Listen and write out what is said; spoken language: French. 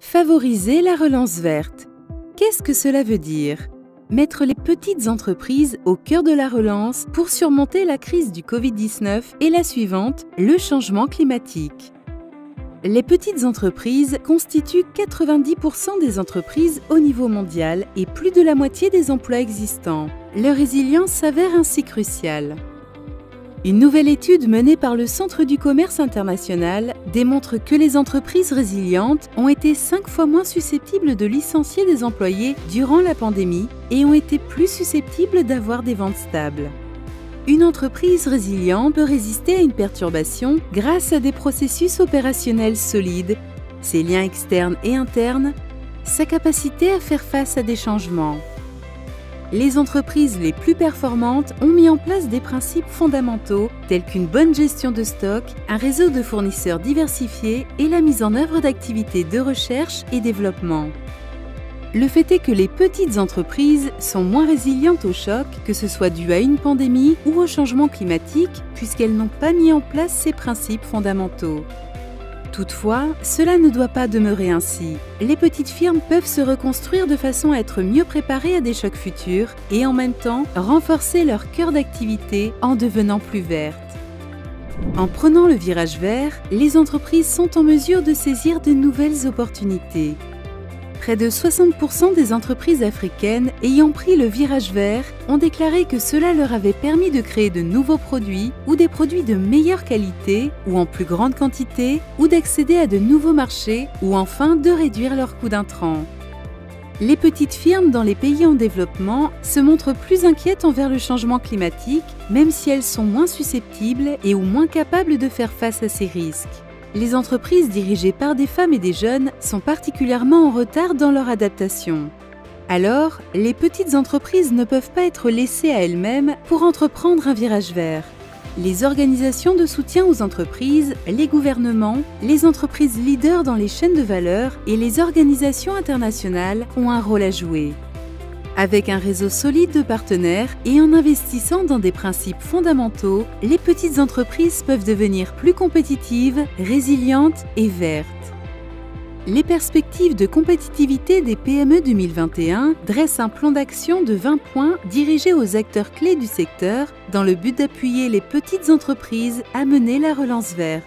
Favoriser la relance verte. Qu'est-ce que cela veut dire? Mettre les petites entreprises au cœur de la relance pour surmonter la crise du Covid-19 et la suivante, le changement climatique. Les petites entreprises constituent 90% des entreprises au niveau mondial et plus de la moitié des emplois existants. Leur résilience s'avère ainsi cruciale. Une nouvelle étude menée par le Centre du commerce international démontre que les entreprises résilientes ont été 5 fois moins susceptibles de licencier des employés durant la pandémie et ont été plus susceptibles d'avoir des ventes stables. Une entreprise résiliente peut résister à une perturbation grâce à des processus opérationnels solides, ses liens externes et internes, sa capacité à faire face à des changements. Les entreprises les plus performantes ont mis en place des principes fondamentaux tels qu'une bonne gestion de stock, un réseau de fournisseurs diversifié et la mise en œuvre d'activités de recherche et développement. Le fait est que les petites entreprises sont moins résilientes au choc, que ce soit dû à une pandémie ou au changement climatique, puisqu'elles n'ont pas mis en place ces principes fondamentaux. Toutefois, cela ne doit pas demeurer ainsi. Les petites firmes peuvent se reconstruire de façon à être mieux préparées à des chocs futurs et en même temps renforcer leur cœur d'activité en devenant plus vertes. En prenant le virage vert, les entreprises sont en mesure de saisir de nouvelles opportunités. Près de 60% des entreprises africaines ayant pris le virage vert ont déclaré que cela leur avait permis de créer de nouveaux produits ou des produits de meilleure qualité ou en plus grande quantité ou d'accéder à de nouveaux marchés ou enfin de réduire leurs coûts d'intrants. Les petites firmes dans les pays en développement se montrent plus inquiètes envers le changement climatique, même si elles sont moins susceptibles et ou moins capables de faire face à ces risques. Les entreprises dirigées par des femmes et des jeunes sont particulièrement en retard dans leur adaptation. Alors, les petites entreprises ne peuvent pas être laissées à elles-mêmes pour entreprendre un virage vert. Les organisations de soutien aux entreprises, les gouvernements, les entreprises leaders dans les chaînes de valeur et les organisations internationales ont un rôle à jouer. Avec un réseau solide de partenaires et en investissant dans des principes fondamentaux, les petites entreprises peuvent devenir plus compétitives, résilientes et vertes. Les perspectives de compétitivité des PME 2021 dressent un plan d'action de 20 points dirigé aux acteurs clés du secteur dans le but d'appuyer les petites entreprises à mener la relance verte.